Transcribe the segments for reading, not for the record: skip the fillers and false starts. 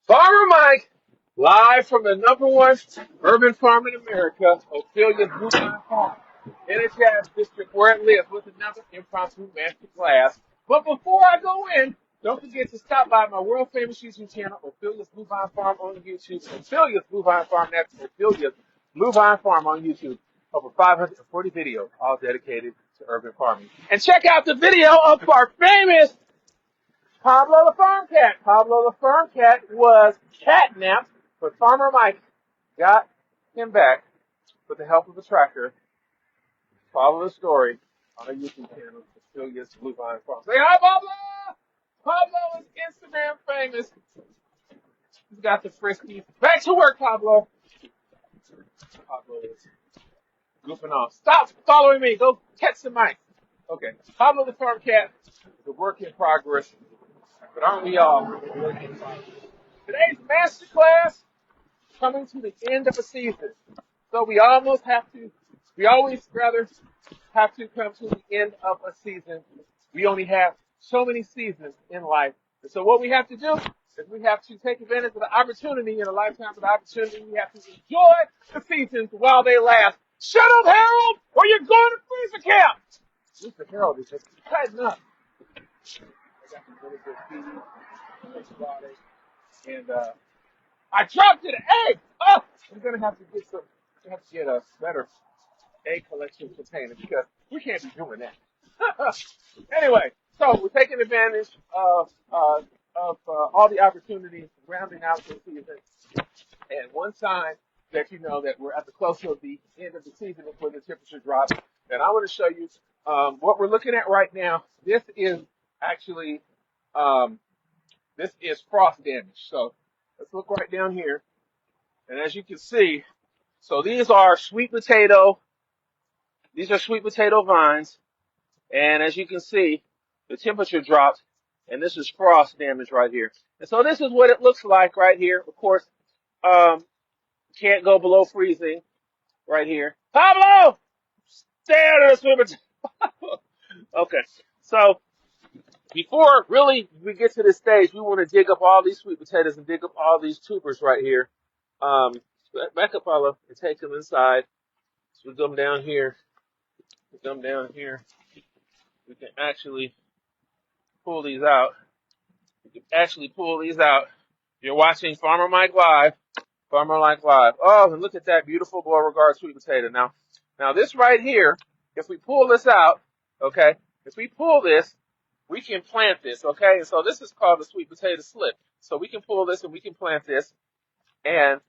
Farmer Mike, live from the #1 urban farm in America, Ophelia's Bluebine Farm, in a jazz district where it lives with another impromptu master class. But before I go in, don't forget to stop by my world famous YouTube channel, Ophelia's Bluebine Farm on YouTube. Ophelia's Bluebine Farm, that's Ophelia's Bluebine Farm on YouTube. Over 540 videos, all dedicated to urban farming. And check out the video of our famous Pablo the Farm Cat. Pablo the Farm Cat was catnapped, but Farmer Mike got him back with the help of a tracker. Follow the story on our YouTube channel, Ophelia's Bluebine Farm. Say hi, Pablo! Pablo is Instagram famous. He's got the frisky. Back to work, Pablo. Pablo is goofing off. Stop following me. Go catch the mic. Okay. Pablo the Farm Cat is a work in progress. But aren't we all? Today's master class coming to the end of a season. So we always rather have to come to the end of a season. We only have so many seasons in life. And so what we have to do is we have to take advantage of the opportunity in a lifetime of the opportunity. We have to enjoy the seasons while they last. Shut up, Harold, or you're going to freezer camp. Mr. Harold is just tighten up. I got some really good feed, and I dropped an egg. Oh, I'm gonna have to get a better egg collection container because we can't be doing that. Anyway, so we're taking advantage of all the opportunities, rounding out the season, and one sign that you know that we're at the close of the end of the season is when the temperature drops. And I want to show you what we're looking at right now. This is actually this is frost damage. So let's look right down here. And as you can see, so these are sweet potato vines. And as you can see, the temperature dropped, and this is frost damage right here. And so this is what it looks like right here. Of course, can't go below freezing right here. Pablo, stay out of the sweet potato. Okay, so before really we get to this stage, we want to dig up all these sweet potatoes and dig up all these tubers right here. Back up, Pablo, and take them inside. So we come down here. We can actually pull these out. You're watching Farmer Mike Live. Farmer Mike Live. Oh, and look at that beautiful Beauregard sweet potato. Now this right here, if we pull this out, okay, if we pull this, we can plant this, okay? And so this is called the sweet potato slip. So we can pull this and we can plant this. And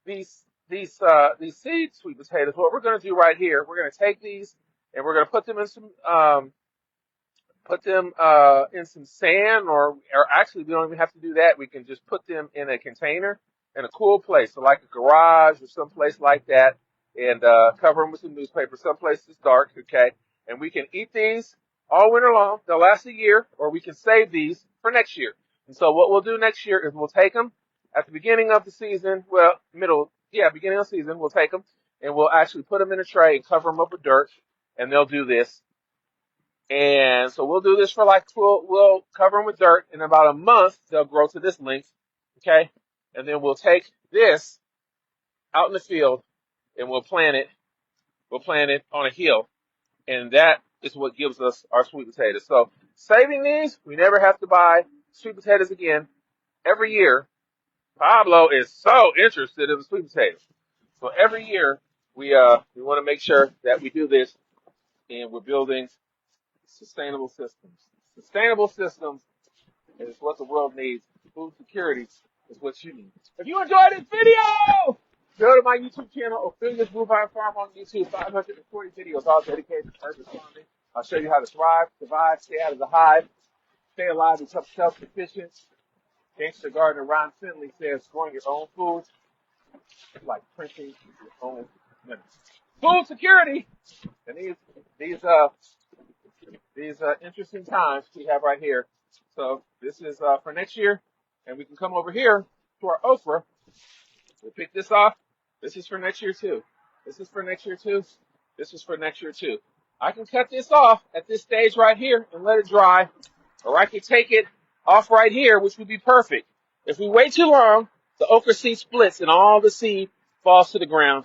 these seed sweet potatoes, what we're going to do right here, we're going to take these and we're going to put them in some sand, or actually we don't even have to do that. We can just put them in a container in a cool place, so like a garage or someplace like that, and cover them with some newspaper. Someplace that's dark, okay? And we can eat these all winter long. They'll last a year, or we can save these for next year. And so what we'll do next year is we'll take them at the beginning of the season, beginning of the season, we'll take them and we'll actually put them in a tray and cover them up with dirt, and they'll do this. And so we'll do this for we'll cover them with dirt. In about a month, they'll grow to this length, okay? And then we'll take this out in the field and we'll plant it on a hill. And that is what gives us our sweet potatoes. So saving these, we never have to buy sweet potatoes again. Every year, Pablo is so interested in the sweet potatoes. So every year, we want to make sure that we do this, and we're building sustainable systems. Sustainable systems is what the world needs. Food security is what you need. If you enjoyed this video, go to my YouTube channel, Ophelia's Bluebine Farm on YouTube. 540 videos all dedicated to urban farming. I'll show you how to thrive, survive, stay out of the hive, stay alive, become self-sufficient. Gangster Gardener Ron Finley says growing your own food is like printing your own money. Food security, and these interesting times we have right here. So this is for next year, and we can come over here to our okra. We'll pick this off. This is for next year too. This is for next year too. This is for next year too. I can cut this off at this stage right here and let it dry, or I can take it off right here, which would be perfect. If we wait too long, The okra seed splits and all the seed falls to the ground,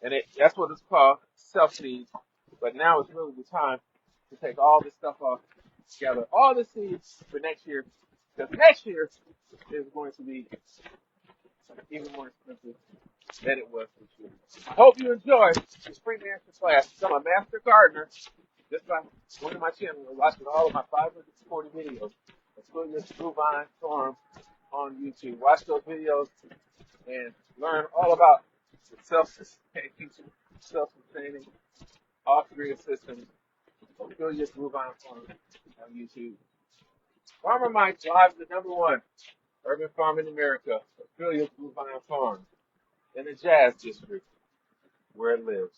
and that's what it's called, self seed. But now it's really the time to take all this stuff off, gather all the seeds for next year, because next year is going to be even more expensive than it was this year. I hope you enjoyed this free master class. I'm a master gardener just by going to my channel and watching all of my 540 videos. Ophelia Bluevine Farm on YouTube. Watch those videos and learn all about self-sustaining, self-sustaining off-grid systems. Ophelia's Bluevine Farm on YouTube. Farmer Mike live the number one urban farm in America, Ophelia's Bluevine Farm, in the Jazz District, where it lives.